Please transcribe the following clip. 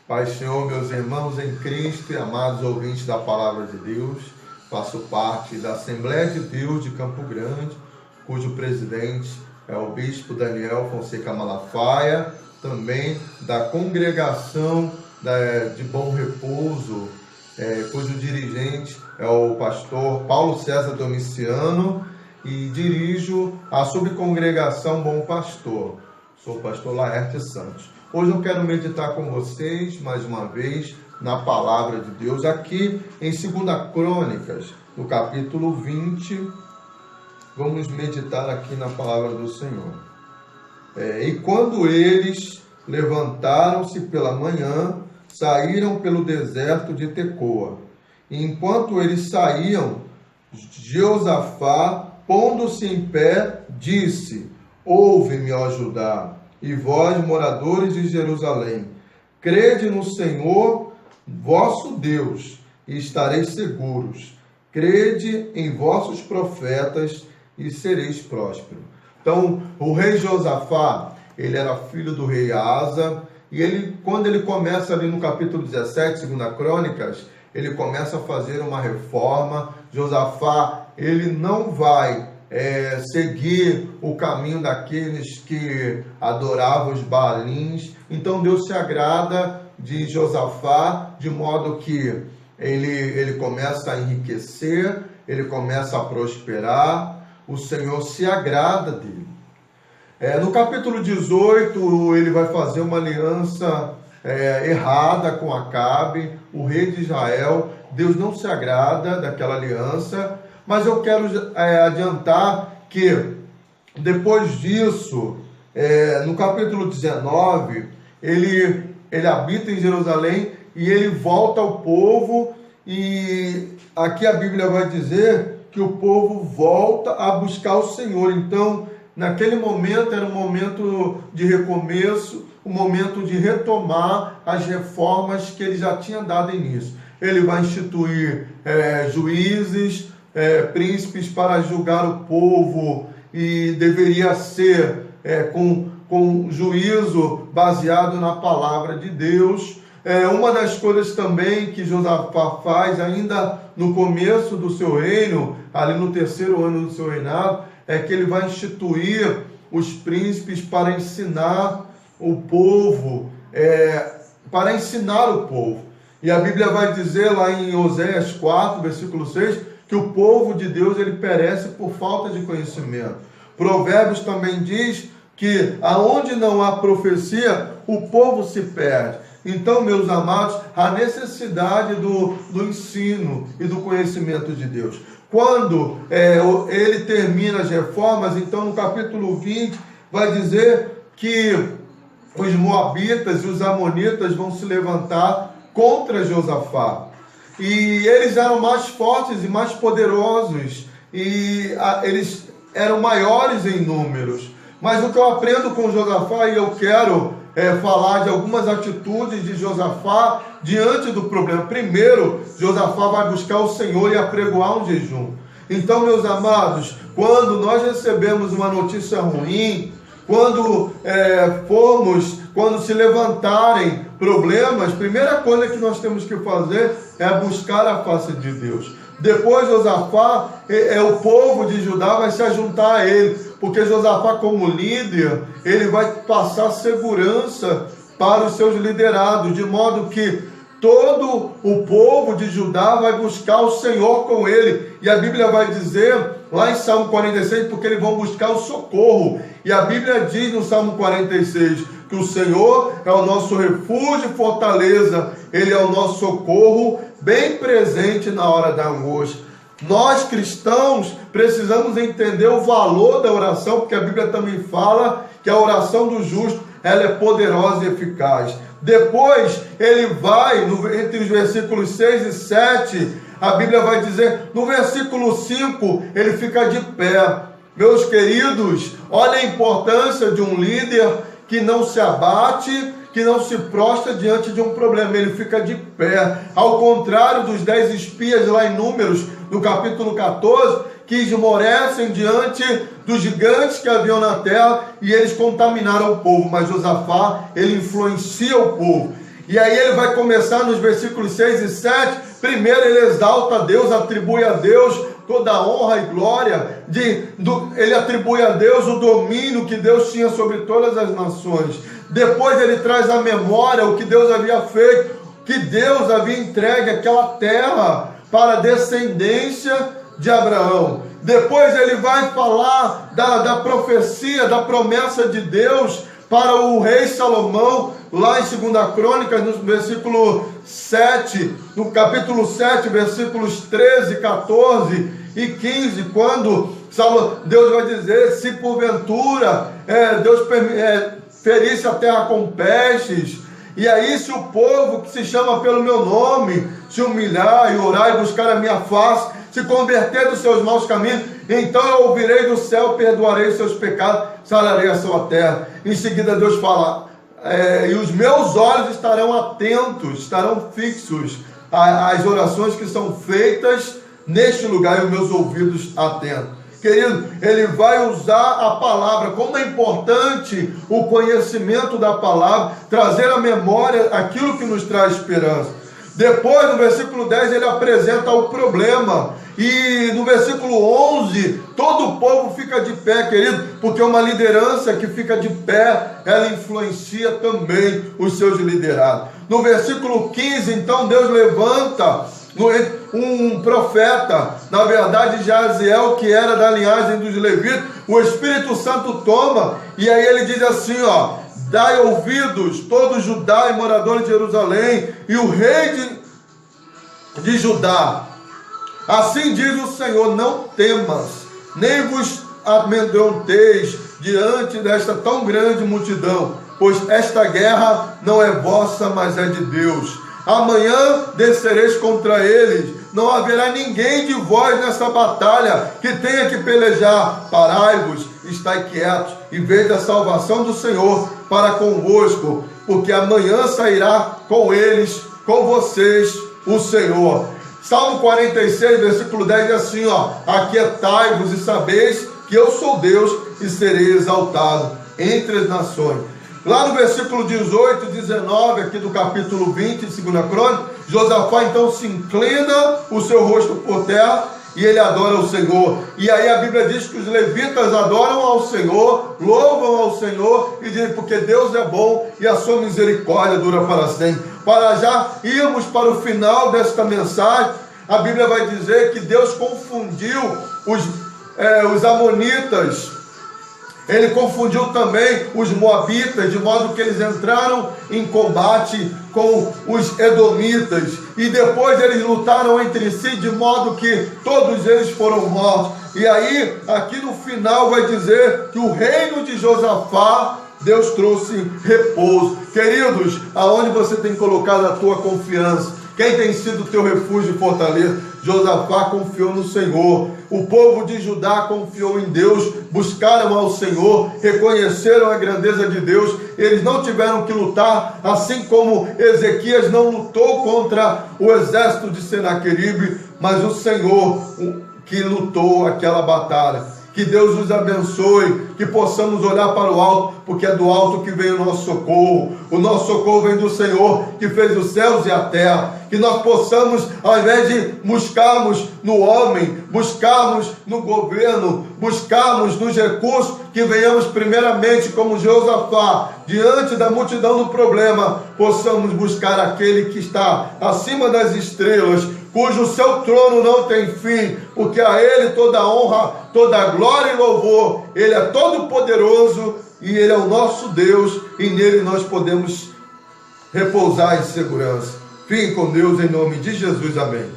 Pai, Senhor, meus irmãos em Cristo e amados ouvintes da Palavra de Deus, faço parte da Assembleia de Deus de Campo Grande, cujo presidente é o Bispo Daniel Fonseca Malafaia, também da Congregação de Bom Repouso, cujo dirigente é o pastor Paulo César Domiciano, e dirijo a subcongregação Bom Pastor. Sou o pastor Laerte Santos. Hoje eu quero meditar com vocês, mais uma vez, na Palavra de Deus, aqui em 2 Crônicas, no capítulo 20. Vamos meditar aqui na Palavra do Senhor. E quando eles levantaram-se pela manhã, saíram pelo deserto de Tecoa. E enquanto eles saíam, Jeosafá, pondo-se em pé, disse: Ouve-me, ó Judá, e vós, moradores de Jerusalém, crede no Senhor, vosso Deus, e estareis seguros. Crede em vossos profetas, e sereis prósperos. Então, o rei Josafá, ele era filho do rei Asa, e quando ele começa ali no capítulo 17, 2 Crônicas, ele começa a fazer uma reforma. Josafá, ele não vai seguir o caminho daqueles que adoravam os Baalins. Então Deus se agrada de Josafá, de modo que ele começa a enriquecer, ele começa a prosperar, o Senhor se agrada dele. No capítulo 18, ele vai fazer uma aliança errada com Acabe, o rei de Israel. Deus não se agrada daquela aliança, mas eu quero adiantar que depois disso, no capítulo 19, ele habita em Jerusalém e ele volta ao povo, e aqui a Bíblia vai dizer que o povo volta a buscar o Senhor. Então, naquele momento era um momento de recomeço, um momento de retomar as reformas que ele já tinha dado início. Ele vai instituir juízes, príncipes para julgar o povo, e deveria ser com juízo baseado na palavra de Deus. Uma das coisas também que Josafá faz ainda no começo do seu reino, ali no 3º ano do seu reinado, é que ele vai instituir os príncipes para ensinar o povo, E a Bíblia vai dizer lá em Oséias 4, versículo 6, que o povo de Deus ele perece por falta de conhecimento. Provérbios também diz que aonde não há profecia, o povo se perde. Então, meus amados, a necessidade do ensino e do conhecimento de Deus. Quando ele termina as reformas, então no capítulo 20 vai dizer que os moabitas e os amonitas vão se levantar contra Josafá. E eles eram mais fortes e mais poderosos, e eles eram maiores em números. Mas o que eu aprendo com Josafá, e eu quero falar de algumas atitudes de Josafá diante do problema. Primeiro, Josafá vai buscar o Senhor e apregoar um jejum. Então, meus amados, quando nós recebemos uma notícia ruim, quando se levantarem problemas, primeira coisa que nós temos que fazer é buscar a face de Deus. Depois Josafá, o povo de Judá vai se ajuntar a ele, porque Josafá, como líder, ele vai passar segurança para os seus liderados, de modo que todo o povo de Judá vai buscar o Senhor com ele. E a Bíblia vai dizer, lá em Salmo 46, porque eles vão buscar o socorro. E a Bíblia diz no Salmo 46, que o Senhor é o nosso refúgio e fortaleza, Ele é o nosso socorro, bem presente na hora da angústia. Nós, cristãos, precisamos entender o valor da oração, porque a Bíblia também fala que a oração do justo, ela é poderosa e eficaz. Depois, ele vai, entre os versículos 6 e 7, a Bíblia vai dizer, no versículo 5, ele fica de pé. Meus queridos, olha a importância de um líder que não se abate, que não se prostra diante de um problema, ele fica de pé. Ao contrário dos 10 espias lá em Números, no capítulo 14, que esmorecem diante dos gigantes que haviam na terra, e eles contaminaram o povo. Mas Josafá, ele influencia o povo. E aí ele vai começar nos versículos 6 e 7. Primeiro ele exalta a Deus, atribui a Deus toda a honra e glória. Ele atribui a Deus o domínio que Deus tinha sobre todas as nações. Depois ele traz à memória o que Deus havia feito, que Deus havia entregue aquela terra para a descendência de Abraão. Depois ele vai falar da profecia, da promessa de Deus para o rei Salomão, lá em 2 Crônicas, no versículo 7, no capítulo 7, versículos 13, 14 e 15, quando Deus vai dizer, se porventura Deus ferisse a terra com pestes, e aí se o povo que se chama pelo meu nome se humilhar e orar e buscar a minha face, se converter dos seus maus caminhos, então eu ouvirei do céu, perdoarei os seus pecados, sararei a sua terra. Em seguida Deus fala, e os meus olhos estarão atentos, estarão fixos às orações que são feitas neste lugar, e os meus ouvidos atentos. Querido, ele vai usar a palavra. Como é importante o conhecimento da palavra, trazer à memória aquilo que nos traz esperança. Depois, no versículo 10, ele apresenta o problema. E no versículo 11, todo o povo fica de pé, querido, porque uma liderança que fica de pé, ela influencia também os seus liderados. No versículo 15, então, Deus levanta um profeta, na verdade Jaziel, que era da linhagem dos levitas. O Espírito Santo toma, e aí ele diz assim, dai ouvidos, todo Judá e moradores de Jerusalém, e o rei de Judá, assim diz o Senhor, não temas, nem vos amedronteis diante desta tão grande multidão, pois esta guerra não é vossa, mas é de Deus. Amanhã descereis contra eles, não haverá ninguém de vós nessa batalha que tenha que pelejar. Parai-vos, estai quietos, e veja a salvação do Senhor para convosco, porque amanhã sairá com eles, com vocês, o Senhor. Salmo 46, versículo 10 diz assim, aquietai-vos e sabeis que eu sou Deus e serei exaltado entre as nações. Lá no versículo 18 e 19, aqui do capítulo 20 de 2 Crônicas, Josafá então se inclina o seu rosto por terra e ele adora o Senhor. E aí a Bíblia diz que os levitas adoram ao Senhor, louvam ao Senhor e dizem, porque Deus é bom e a sua misericórdia dura para sempre. Para já irmos para o final desta mensagem, a Bíblia vai dizer que Deus confundiu os amonitas. Ele confundiu também os moabitas, de modo que eles entraram em combate com os edomitas. E depois eles lutaram entre si, de modo que todos eles foram mortos. E aí, aqui no final vai dizer que o reino de Josafá, Deus trouxe repouso. Queridos, aonde você tem colocado a tua confiança? Quem tem sido o teu refúgio e fortaleza? Josafá confiou no Senhor. O povo de Judá confiou em Deus, buscaram ao Senhor, reconheceram a grandeza de Deus. Eles não tiveram que lutar, assim como Ezequias não lutou contra o exército de Senaqueribe, mas o Senhor que lutou aquela batalha. Que Deus nos abençoe, que possamos olhar para o alto, porque é do alto que vem o nosso socorro. O nosso socorro vem do Senhor, que fez os céus e a terra. Que nós possamos, ao invés de buscarmos no homem, buscarmos no governo, buscarmos nos recursos, que venhamos primeiramente como Josafá, diante da multidão do problema, possamos buscar aquele que está acima das estrelas, cujo seu trono não tem fim, porque a Ele toda honra, toda glória e louvor. Ele é todo poderoso e Ele é o nosso Deus, e nele nós podemos repousar em segurança. Fiquem com Deus em nome de Jesus, amém.